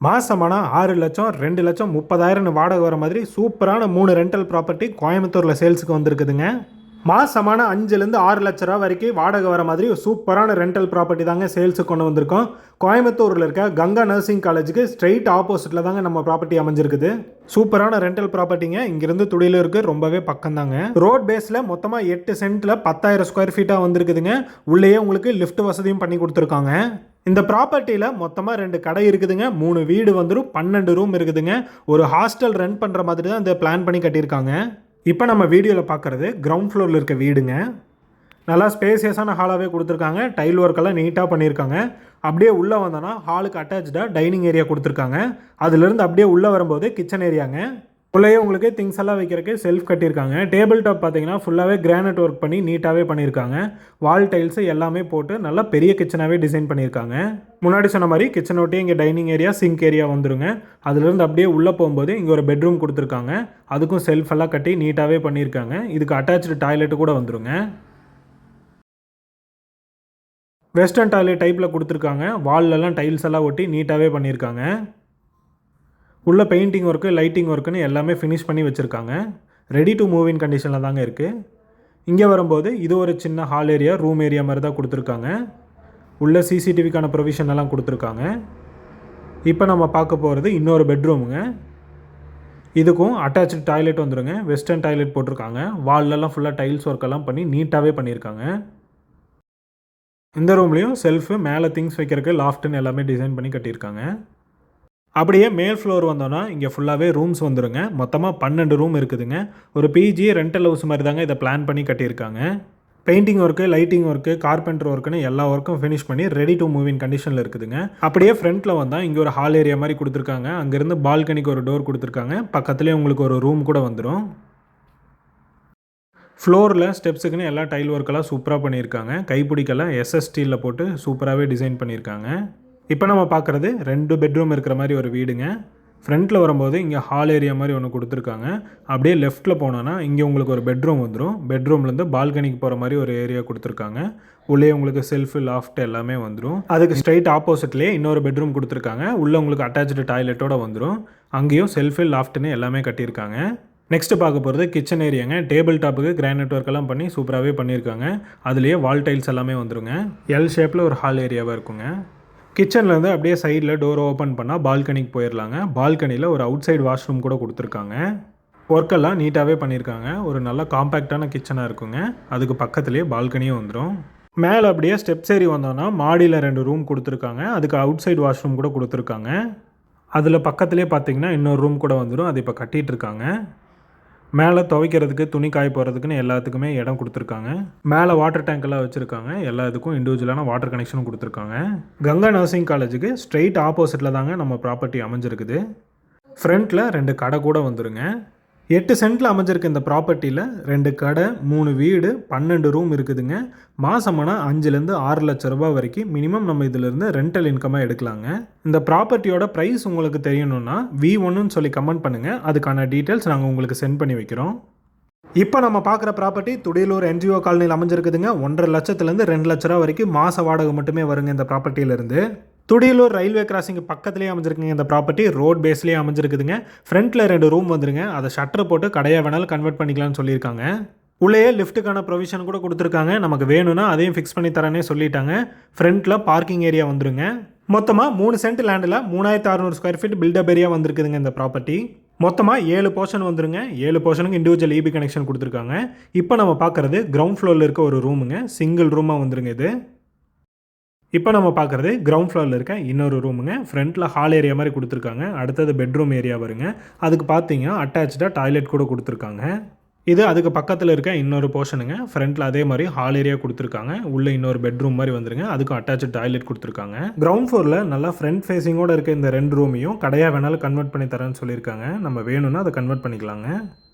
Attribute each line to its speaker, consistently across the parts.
Speaker 1: மாசமானா 6 லட்சம் 2 லட்சம் 30,000 வாடகை வர மாதிரி சூப்பரான 3 ரெண்டல் ப்ராப்பர்ட்டி கோயம்புத்தூரில் சேல்ஸுக்கு வந்திருக்குதுங்க. மாசமான 5லேருந்து 6 லட்ச ரூபா வரைக்கும் வாடகை வர மாதிரி சூப்பரான ரெண்டல் ப்ராப்பர்ட்டி தாங்க சேல்ஸுக்கு கொண்டு வந்திருக்கோம். கோயம்புத்தூரில் இருக்க கங்கா நர்சிங் காலேஜுக்கு ஸ்ட்ரெயிட் ஆப்போசிட்டில் தாங்க நம்ம ப்ராப்பர்ட்டி அமைஞ்சிருக்குது. சூப்பரான ரெண்டல் ப்ராப்பர்ட்டிங்க. இங்கிருந்து துடியலூருக்கு ரொம்பவே பக்கம் தாங்க. ரோட் பேஸில் மொத்தமாக 8 சென்ட்டில் 10,000 ஸ்கொயர் ஃபீட்டாக வந்திருக்குதுங்க. உள்ளேயே உங்களுக்கு லிஃப்ட் வசதியும் பண்ணி கொடுத்துருக்காங்க. இந்த ப்ராப்பர்ட்டியில் மொத்தமாக 2 கடை இருக்குதுங்க, 3 வீடு வந்துடும், 12 ரூம் இருக்குதுங்க. ஒரு ஹாஸ்டல் ரெண்ட் பண்ணுற மாதிரி தான் இந்த பிளான் பண்ணி கட்டியிருக்காங்க. இப்போ நம்ம வீடியோவில் பார்க்குறது கிரவுண்ட் ஃப்ளோரில் இருக்க வீடுங்க. நல்லா ஸ்பேசியஸான ஹாலாகவே கொடுத்துருக்காங்க. டைல் ஒர்க்கெல்லாம் நீட்டாக பண்ணியிருக்காங்க. அப்படியே உள்ளே வந்தோன்னா ஹாலுக்கு அட்டாச்சாக டைனிங் ஏரியா கொடுத்துருக்காங்க. அதுலேருந்து அப்படியே உள்ளே வரும்போது கிச்சன் ஏரியாங்க. உள்ளேயே உங்களுக்கு திங்ஸ் எல்லாம் வைக்கிறதுக்கு செல்ஃப் கட்டியிருக்காங்க. டேபிள் டாப் பார்த்தீங்கன்னா ஃபுல்லாகவே கிரானைட் ஒர்க் பண்ணி நீட்டாகவே பண்ணியிருக்காங்க. வால் டைல்ஸு எல்லாமே போட்டு நல்லா பெரிய கிச்சனாகவே டிசைன் பண்ணியிருக்காங்க. முன்னாடி சொன்ன மாதிரி கிச்சனை ஒட்டி இங்கே டைனிங் ஏரியா சிங்க் ஏரியா வந்துருங்க. அதுலேருந்து அப்படியே உள்ளே போகும்போது இங்கே ஒரு பெட்ரூம் கொடுத்துருக்காங்க. அதுக்கும் செல்ஃப் எல்லாம் கட்டி நீட்டாகவே பண்ணியிருக்காங்க. இதுக்கு அட்டாச்சு டாய்லெட்டு கூட வந்துருங்க. வெஸ்டர்ன் டாய்லெட் டைப்பில் கொடுத்துருக்காங்க. வால்லெல்லாம் டைல்ஸ் எல்லாம் ஒட்டி நீட்டாகவே பண்ணியிருக்காங்க. உள்ள பெயிண்டிங் ஒர்க்கு லைட்டிங் ஒர்க்குன்னு எல்லாமே ஃபினிஷ் பண்ணி வச்சுருக்காங்க. ரெடி டு மூவ் இன் கண்டிஷனில் தாங்க இருக்குது. இங்கே வரும்போது இது ஒரு சின்ன ஹால் ஏரியா ரூம் ஏரியா மாதிரி தான் கொடுத்துருக்காங்க. உள்ள சிசிடிவிக்கான ப்ரொவிஷன் எல்லாம் கொடுத்துருக்காங்க. இப்போ நம்ம பார்க்க போகிறது இன்னொரு பெட்ரூமுங்க. இதுக்கும் அட்டாச்சு டாய்லெட் வந்துடுங்க. வெஸ்டர்ன் டாய்லெட் போட்டிருக்காங்க. வால்லெல்லாம் ஃபுல்லாக டைல்ஸ் ஒர்க்கெல்லாம் பண்ணி நீட்டாகவே பண்ணியிருக்காங்க. இந்த ரூம்லேயும் செல்ஃபு மேலே திங்ஸ் வைக்கிறதுக்கு லாஃப்ட்டுன்னு எல்லாமே டிசைன் பண்ணி கட்டியிருக்காங்க. அப்படியே மேல் ஃப்ளோர் வந்தோன்னா இங்கே ஃபுல்லாகவே ரூம்ஸ் வந்துடுங்க. மொத்தமாக 12 ரூம் இருக்குதுங்க. ஒரு பிஜி ரெண்டல் ஹவுஸ் மாதிரி தாங்க இதை பிளான் பண்ணி கட்டியிருக்காங்க. Painting work lighting work carpenter ஒர்க்குன்னு எல்லா ஒர்க்கும் ஃபினிஷ் பண்ணி ரெடி டு மூவ் இன் கண்டிஷனில் இருக்குதுங்க. அப்படியே ஃப்ரண்ட்டில் வந்தால் இங்கே ஒரு ஹால் ஏரியா மாதிரி கொடுத்துருக்காங்க. அங்கேருந்து பால்கனிக்கு ஒரு டோர் கொடுத்துருக்காங்க. பக்கத்துலேயே உங்களுக்கு ஒரு ரூம் கூட வந்துடும். ஃப்ளோரில் ஸ்டெப்ஸுக்குன்னு எல்லா டைல் ஒர்க்கெல்லாம் சூப்பராக பண்ணியிருக்காங்க. கைப்பிடிக்கெல்லாம் எஸ்எஸ்டியில் போட்டு சூப்பராகவே டிசைன் பண்ணியிருக்காங்க. இப்போ நம்ம பார்க்குறது 2 பெட்ரூம் இருக்கிற மாதிரி ஒரு வீடுங்க. ஃப்ரண்ட்டில் வரும்போது இங்கே ஹால் ஏரியா மாதிரி ஒன்று கொடுத்துருக்காங்க. அப்படியே லெஃப்ட்டில் போனோன்னா இங்கே உங்களுக்கு ஒரு பெட்ரூம் வந்துடும். பெட்ரூம்லேருந்து பால்கனிக்கு போகிற மாதிரி ஒரு ஏரியா கொடுத்துருக்காங்க. உள்ளே உங்களுக்கு செல்ஃபு லாஃப்ட் எல்லாமே வந்துடும். அதுக்கு ஸ்ட்ரைட் ஆப்போசிட்லேயே இன்னொரு பெட்ரூம் கொடுத்துருக்காங்க. உள்ளே உங்களுக்கு அட்டாச்சு டாய்லெட்டோடு வந்துடும். அங்கேயும் செல்ஃபு லாஃப்ட்டுன்னு எல்லாமே கட்டியிருக்காங்க. நெக்ஸ்ட்டு பார்க்க போகிறது கிச்சன் ஏரியாங்க. டேபிள் டாப்புக்கு கிரானைட் ஒர்க்கெல்லாம் பண்ணி சூப்பராகவே பண்ணியிருக்காங்க. அதுலேயே வால் டைல்ஸ் எல்லாமே வந்துடுங்க. எல் ஷேப்பில் ஒரு ஹால் ஏரியாவாக இருக்குங்க. கிச்சன்லேருந்து அப்படியே சைடில் டோர் ஓப்பன் பண்ணால் பால்கனிக்கு போயிடலாங்க. பால்கனியில் ஒரு அவுட் சைடு வாஷ்ரூம் கூட கொடுத்துருக்காங்க. ஒர்க்கெல்லாம் நீட்டாகவே பண்ணியிருக்காங்க. ஒரு நல்ல காம்பேக்டான கிச்சனாக இருக்குங்க. அதுக்கு பக்கத்துலேயே பால்கனியும் வந்துடும். மேலே அப்படியே ஸ்டெப்ஸ் ஏறி வந்தோன்னா மாடியில் 2 ரூம் கொடுத்துருக்காங்க. அதுக்கு அவுட் சைடு வாஷ்ரூம் கூட கொடுத்துருக்காங்க. அதில் பக்கத்துலேயே பார்த்தீங்கன்னா இன்னொரு ரூம் கூட வந்துடும். அது இப்போ கட்டிகிட்டு இருக்காங்க. மேலே துவைக்கிறதுக்கு துணி காய போகிறதுக்குன்னு எல்லாத்துக்குமே இடம் கொடுத்துருக்காங்க. மேலே வாட்டர் டேங்க்கெல்லாம் வச்சுருக்காங்க. எல்லா இதுக்கும் இண்டிவிஜுவலான வாட்டர் கனெக்ஷனும் கொடுத்துருக்காங்க. கங்கா நர்சிங் காலேஜுக்கு ஸ்ட்ரெயிட் ஆப்போசிட்டில் தாங்க நம்ம ப்ராப்பர்ட்டி அமைஞ்சிருக்குது. ஃப்ரண்ட்டில் 2 கடை கூட வந்துடுங்க. 8 சென்ட்டில் அமைஞ்சிருக்க இந்த ப்ராப்பர்ட்டியில் 2 கடை 3 வீடு 12 ரூம் இருக்குதுங்க. மாதமான 5லேருந்து 6 லட்ச ரூபா வரைக்கும் மினிமம் நம்ம இதிலிருந்து ரெண்டல் இன்கமாக எடுக்கலாங்க. இந்த ப்ராப்பர்ட்டியோட ப்ரைஸ் உங்களுக்கு தெரியணும்னா V1ன்னு சொல்லி கமெண்ட் பண்ணுங்கள். அதுக்கான டீட்டெயில்ஸ் நாங்கள் உங்களுக்கு சென்ட் பண்ணி வைக்கிறோம். இப்போ நம்ம பார்க்குற ப்ராப்பர்ட்டி துடியலூர் NGO காலனியில் அமைஞ்சிருக்குதுங்க. 1.5 லட்சத்துலேருந்து 2 லட்ச ரூபா வரைக்கும் மாத வாடகை மட்டுமே வருங்க இந்த ப்ராப்பர்ட்டியிலேருந்து. துடியலூர் ரயில்வே கிராசிங் பக்கத்துலேயே அமைஞ்சிருக்குங்க இந்த ப்ராப்பர்ட்டி. ரோட் பேஸ்லேயே அமைஞ்சிருக்குதுங்க. ஃப்ரண்ட்டில் 2 ரூம் வந்துருங்க. அதை ஷட்டர் போட்டு கடையாக வேணாலும் கன்வெர்ட் பண்ணிக்கலாம்னு சொல்லியிருக்காங்க. உள்ளேயே லிஃப்ட்டுக்கான ப்ரொவிஷன் கூட கொடுத்துருக்காங்க. நமக்கு வேணும்னா அதையும் ஃபிக்ஸ் பண்ணி தரேன்னே சொல்லிட்டாங்க. ஃப்ரண்ட்டில் பார்க்கிங் ஏரியா வந்துருங்க. மொத்தமாக 3 சென்ட் லேண்டில் 3600 ஸ்கொயர் ஃபீட் பில்டப் ஏரியா வந்திருக்குதுங்க இந்த ப்ராப்பர்ட்டி. மொத்தமாக 7 போர்ஷன் வந்துருங்க. 7 போர்ஷனுக்கு இண்டிவிஜுவல் EB கனெக்ஷன் கொடுத்துருக்காங்க. இப்போ நம்ம பார்க்குறது கிரவுண்ட் ஃப்ளோரில் இருக்க ஒரு ரூமுங்க. சிங்கிள் ரூமாக வந்துருங்க இது. இப்போ நம்ம பார்க்குறது கிரவுண்ட் ஃப்ளோரில் இருக்க இன்னொரு ரூமுங்க. ஃப்ரண்ட்டில் ஹால் ஏரியா மாதிரி கொடுத்துருக்காங்க. அடுத்தது பெட்ரூம் ஏரியா வருங்க. அதுக்கு பார்த்தீங்கன்னா அட்டாச்சாக டாய்லெட் கூட கொடுத்துருக்காங்க. இது அதுக்கு பக்கத்தில் இருக்க இன்னொரு போர்ஷனுங்க. ஃப்ரண்ட்டில் அதே மாதிரி ஹால் ஏரியா கொடுத்துருக்காங்க. உள்ளே இன்னொரு பெட்ரூம் மாதிரி வந்துருங்க. அதுக்கும் அட்டாச்சு டாய்லெட் கொடுத்துருக்காங்க. கிரவுண்ட் ஃப்ளோரில் நல்லா ஃப்ரண்ட் ஃபேஸிங்கோடு இருக்க இந்த 2 ரூமையும் கடையாக வேணாலும் கன்வெர்ட் பண்ணி தரேன்னு சொல்லியிருக்காங்க. நம்ம வேணும்னா அதை கன்வெர்ட் பண்ணிக்கலாங்க.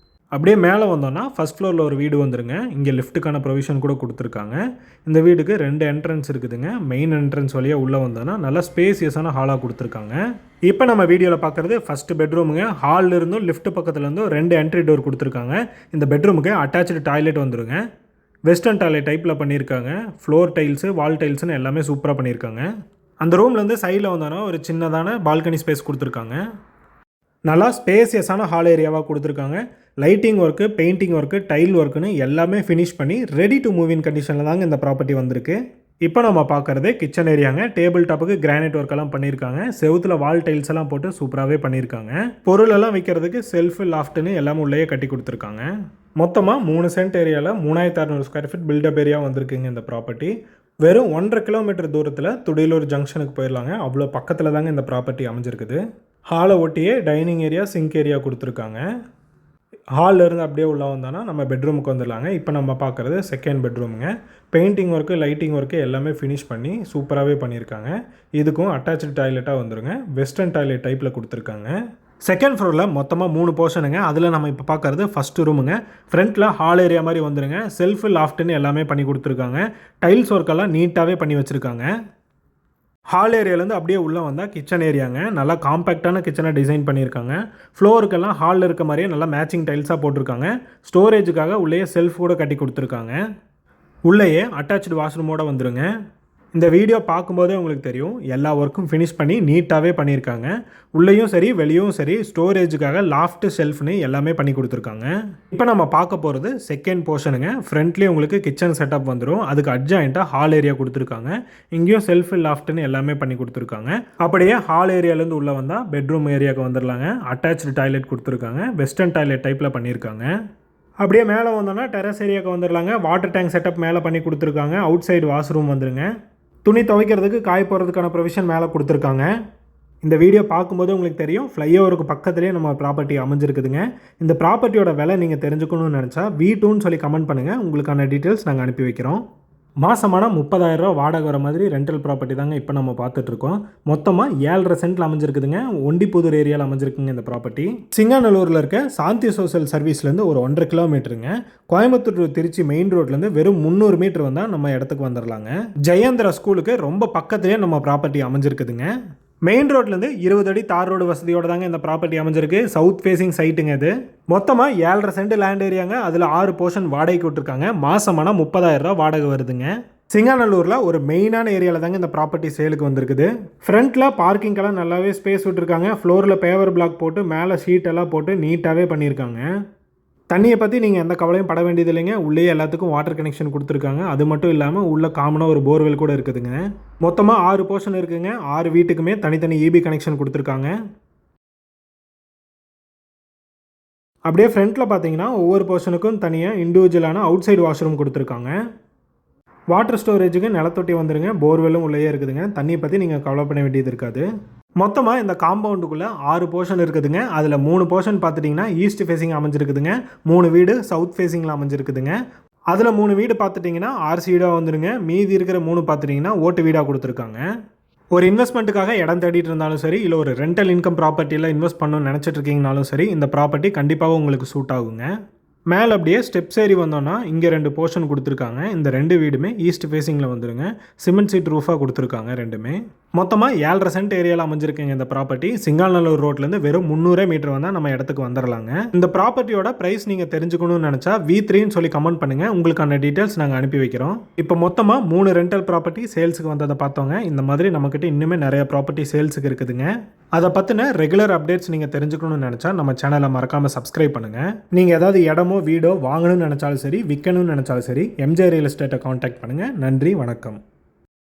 Speaker 1: அப்படியே மேலே வந்தோன்னா ஃபஸ்ட் ஃப்ளோரில் ஒரு வீடு வந்துருங்க. இங்கே லிஃப்ட்டுக்கான ப்ரொவிஷன் கூட கொடுத்துருக்காங்க. இந்த வீடுக்கு 2 என்ட்ரன்ஸ் இருக்குதுங்க. மெயின் என்ட்ரன்ஸ் வழியாக உள்ளே வந்தோன்னா நல்லா ஸ்பேசியஸான ஹாலாக கொடுத்துருக்காங்க. இப்போ நம்ம வீடியோவில் பார்க்குறது ஃபஸ்ட்டு பெட்ரூமுங்க. ஹாலில் இருந்தும் லிஃப்ட் பக்கத்துலேருந்தும் 2 என்ட்ரி டோர் கொடுத்துருக்காங்க. இந்த பெட்ரூமுக்கு அட்டாச்சு டாய்லெட் வந்துருங்க. வெஸ்டர்ன் டாய்லெட் டைப்பில் பண்ணியிருக்காங்க. ஃப்ளோர் டைல்ஸு வால் டைல்ஸுன்னு எல்லாமே சூப்பராக பண்ணியிருக்காங்க. அந்த ரூம்லேருந்து சைடில் வந்தோன்னா ஒரு சின்னதான பால்கனி ஸ்பேஸ் கொடுத்துருக்காங்க. நல்லா ஸ்பேசியஸான ஹால் ஏரியாவாக கொடுத்துருக்காங்க. Lighting work, painting work, tile ஒர்க்குன்னு எல்லாமே ஃபினிஷ் பண்ணி ரெடி டு மூவ் இன் கண்டிஷனில் தாங்க இந்த ப்ராப்பர்ட்டி வந்திருக்கு. இப்போ நம்ம பார்க்குறது கிச்சன் ஏரியாங்க. டேபிள் டாப்புக்கு கிரானைட் ஒர்க்கெல்லாம் பண்ணியிருக்காங்க. செவுத்தில் வால் டைல்ஸ் எல்லாம் போட்டு சூப்பராகவே பண்ணியிருக்காங்க. பொருளெல்லாம் வைக்கிறதுக்கு செல்ஃபு, லாஃப்ட்டுன்னு எல்லாமே உள்ளேயே கட்டி கொடுத்துருக்காங்க. மொத்தமாக 3 சென்ட் ஏரியாவில் 3600 ஸ்கொயர் ஃபீட் பில்டப் ஏரியா வந்திருக்குங்க இந்த ப்ராப்பர்ட்டி. வெறும் 1.5 கிலோமீட்டர் தூரத்தில் துடியலூர் ஜங்ஷனுக்கு போயிடலாங்க. அவ்வளோ பக்கத்தில் தாங்க இந்த ப்ராப்பர்ட்டி அமைஞ்சிருக்குது. ஹாலை ஒட்டியே டைனிங் ஏரியா, சிங்க் ஏரியா கொடுத்துருக்காங்க. ஹாலில் இருந்து அப்படியே உள்ளே வந்தோன்னா நம்ம பெட்ரூமுக்கு வந்துடலாங்க. இப்போ நம்ம பார்க்குறது செகண்ட் பெட்ரூமுங்க. பெயிண்டிங் ஒர்க்கு, லைட்டிங் ஒர்க்கு எல்லாமே ஃபினிஷ் பண்ணி சூப்பராகவே பண்ணியிருக்காங்க. இதுக்கும் அட்டாச்சு டாய்லெட்டாக வந்துருங்க. வெஸ்டர்ன் டாய்லெட் டைப்பில் கொடுத்துருக்காங்க. செகண்ட் ஃப்ளோரில் மொத்தமாக 3 போர்ஷனுங்க. அதில் நம்ம இப்போ பார்க்குறது ஃபஸ்ட்டு ரூமுங்க. ஃப்ரண்ட்டில் ஹால் ஏரியா மாதிரி வந்துருங்க. செல்ஃபு, லாஃப்ட்டுன்னு எல்லாமே பண்ணி கொடுத்துருக்காங்க. டைல்ஸ் ஒர்க்கெல்லாம் நீட்டாகவே பண்ணி வச்சுருக்காங்க. ஹால் ஏரியாலேருந்து அப்படியே உள்ளே வந்தால் கிச்சன் ஏரியாங்க. நல்லா காம்பேக்டான கிச்சனை டிசைன் பண்ணியிருக்காங்க. ஃப்ளோருக்கெல்லாம் ஹாலில் இருக்க மாதிரியே நல்லா மேட்சிங் டைல்ஸாக போட்டிருக்காங்க. ஸ்டோரேஜுக்காக உள்ளேயே செல்ஃப் கூட கட்டி கொடுத்துருக்காங்க. உள்ளேயே அட்டாச்சு வாஷ்ரூமோடு வந்துருங்க. இந்த வீடியோ பார்க்கும்போதே உங்களுக்கு தெரியும், எல்லா ஒர்க்கும் ஃபினிஷ் பண்ணி நீட்டாகவே பண்ணியிருக்காங்க. உள்ளேயும் சரி வெளியும் சரி ஸ்டோரேஜுக்காக லாஃப்ட்டு, ஷெல்ஃப்னு எல்லாமே பண்ணி கொடுத்துருக்காங்க. இப்போ நம்ம பார்க்க போகிறது செகண்ட் போர்ஷனுங்க. ஃப்ரண்ட்லேயே உங்களுக்கு கிச்சன் செட்டப் வந்துடும். அதுக்கு அட்ஜாயிண்ட்டாக ஹால் ஏரியா கொடுத்துருக்காங்க. இங்கேயும் செல்ஃபு, லாஃப்ட்டுன்னு எல்லாமே பண்ணி கொடுத்துருக்காங்க. அப்படியே ஹால் ஏரியாலேருந்து உள்ளே வந்தால் பெட்ரூம் ஏரியாவுக்கு வந்துடலாங்க. அட்டாச்சு டாய்லெட் கொடுத்துருக்காங்க. வெஸ்டர்ன் டாய்லெட் டைப்பில் பண்ணியிருக்காங்க. அப்படியே மேலே வந்தோன்னா டெரஸ் ஏரியாவுக்கு வந்துடலாங்க. வாட்டர் டேங்க் செட்டப் மேலே பண்ணி கொடுத்துருக்காங்க. அவுட் சைடு வாஷ்ரூம் வந்துருங்க. துணி துவைக்கிறதுக்கு, காய போகிறதுக்கான ப்ரொவிஷன் மேலே கொடுத்துருக்காங்க. இந்த வீடியோ பார்க்கும்போது உங்களுக்கு தெரியும், ஃப்ளைஓவருக்கு பக்கத்துலேயே நம்ம ப்ராப்பர்ட்டி அமைஞ்சிருக்குதுங்க. இந்த ப்ராப்பர்ட்டியோட விலை நீங்கள் தெரிஞ்சுக்கணும்னு நினச்சா V2ன்னு சொல்லி கமெண்ட் பண்ணுங்கள். உங்களுக்கான டீட்டெயில்ஸ் நாங்கள் அனுப்பி வைக்கிறோம். மாதமான 30,000 ரூபா வாடகை வர மாதிரி ரெண்டல் ப்ராப்பர்ட்டி தாங்க இப்போ நம்ம பார்த்துட்ருக்கோம். மொத்தமாக 7.5 சென்ட்டில் அமைஞ்சிருக்குதுங்க. ஒண்டிப்புதூர் ஏரியாவில் அமைஞ்சிருக்குங்க இந்த ப்ராப்பர்ட்டி. சிங்காநல்லூரில் இருக்க சாந்தி சோஷியல் சர்வீஸ்லேருந்து ஒரு 1.5 கிலோமீட்டருங்க. கோயம்புத்தூர் டு திருச்சி மெயின் ரோட்லேருந்து வெறும் 300 மீட்டர் வந்தால் நம்ம இடத்துக்கு வந்துடலாங்க. ஜெயேந்திரா ஸ்கூலுக்கு ரொம்ப பக்கத்துலேயே நம்ம ப்ராப்பர்ட்டி அமைஞ்சிருக்குதுங்க. மெயின் ரோட்லேருந்து 20 அடி தார் ரோடு வசதியோடு தாங்க இந்த ப்ராப்பர்ட்டி அமைஞ்சிருக்கு. சவுத் ஃபேசிங் சைட்டுங்க இது. மொத்தமாக 7.5 சென்ட் லேண்ட் ஏரியாங்க. அதில் 6 போர்ஷன் வாடகைக்கு விட்டுருக்காங்க. மாதமான 30,000 ரூபா வாடகை வருதுங்க. சிங்காநல்லூரில் ஒரு மெயினான ஏரியாவில் தாங்க இந்த ப்ராப்பர்ட்டி சேலுக்கு வந்திருக்குது. ஃப்ரண்ட்டில் பார்க்கிங்கெல்லாம் நல்லாவே ஸ்பேஸ் விட்டுருக்காங்க. ஃப்ளோரில் பேவர் பிளாக் போட்டு மேலே ஷீட்டெல்லாம் போட்டு நீட்டாகவே பண்ணியிருக்காங்க. தண்ணியை பற்றி நீங்கள் எந்த கவலையும் பட வேண்டியது இல்லைங்க. உள்ளே எல்லாத்துக்கும் வாட்டர் கனெக்ஷன் கொடுத்துருக்காங்க. அது மட்டும் இல்லாமல் உள்ள காமனாக ஒரு போர்வெல் கூட இருக்குதுங்க. மொத்தமாக 6 போர்ஷன் இருக்குதுங்க. 6 வீட்டுக்குமே தனித்தனி EB கனெக்ஷன் கொடுத்துருக்காங்க. அப்படியே ஃப்ரண்ட்டில் பார்த்தீங்கன்னா ஒவ்வொரு போர்ஷனுக்கும் தனியாக இண்டிவிஜுவலான அவுட் சைடு வாஷ்ரூம் கொடுத்துருக்காங்க. வாட்டர் ஸ்டோரேஜுக்கு நிலத்தொட்டி வந்துருங்க. போர்வெல்லும் உள்ளேயே இருக்குதுங்க. தண்ணியை பற்றி நீங்கள் கவலைப்பட வேண்டியது இருக்காது. மொத்தமாக இந்த காம்பவுண்டுக்குள்ளே 6 போர்ஷன் இருக்குதுங்க. அதில் 3 போர்ஷன் பார்த்துட்டிங்கன்னா ஈஸ்ட் ஃபேஸிங் அமைஞ்சிருக்குதுங்க. 3 வீடு சவுத் ஃபேஸிங்கில் அமைஞ்சிருக்குதுங்க. அதில் 3 வீடு பார்த்துட்டிங்கன்னா RC வீடாக வந்துருங்க. மீதி இருக்கிற 3 பார்த்துட்டிங்கன்னா ஓட்டு வீடாக கொடுத்துருக்காங்க. ஒரு இன்வெஸ்ட்மெண்ட்டுக்காக இடம் தேடிட்டு இருந்தாலும் சரி, இல்லை ஒரு ரெண்டல் இன்கம் ப்ராப்பர்ட்டியில் இன்வெஸ்ட் பண்ணணும்னு நினச்சிட்டு இருக்கீங்கனாலும் சரி, இந்த ப்ராப்பர்ட்டி கண்டிப்பாக உங்களுக்கு சூட் ஆகுங்க. மேலே அப்படியே ஸ்டெப்ஸ் ஏறி வந்தோன்னா இங்கே 2 போர்ஷன் கொடுத்துருக்காங்க. இந்த 2 வீடுமே ஈஸ்ட் ஃபேஸிங்கில் வந்துருங்க. சிமெண்ட் சீட் ரூஃபாக கொடுத்துருக்காங்க ரெண்டுமே. மொத்தமாக 7.5 சென்ட் ஏரியாவில் அமைஞ்சிருக்குங்க இந்த ப்ராப்பர்ட்டி. சிங்காநல்லூர் ரோட்லேருந்து வெறும் 300 மீட்டர் வந்தால் நம்ம இடத்துக்கு வந்துடலாங்க. இந்த ப்ராப்பர்ட்டியோட ப்ரைஸ் நீங்கள் தெரிஞ்சுக்கணும்னு நினச்சா V3ன்னு சொல்லி கமெண்ட் பண்ணுங்கள். உங்களுக்கான டீட்டெயில்ஸ் நாங்கள் அனுப்பி வைக்கிறோம். இப்போ மொத்தமாக 3 ரெண்டல் ப்ராப்பர்ட்டி சேல்ஸுக்கு வந்ததை பார்த்தோங்க. இந்த மாதிரி நம்மக்கிட்ட இன்னுமே நிறைய ப்ராப்பர்ட்டி சேல்ஸுக்கு இருக்குதுங்க. அதை பற்றின ரெகுலர் அப்டேட்ஸ் நீங்கள் தெரிஞ்சுக்கணும்னு நினச்சா நம்ம சேனலை மறக்காமல் சப்ஸ்கிரைப் பண்ணுங்கள். நீங்கள் ஏதாவது இடமோ வீடோ வாங்கணும்னு நினச்சாலும் சரி, விற்கணும்னு நினச்சாலும் சரி, MJ ரியல் எஸ்டேட்டை காண்டாக்ட் பண்ணுங்கள். நன்றி, வணக்கம்.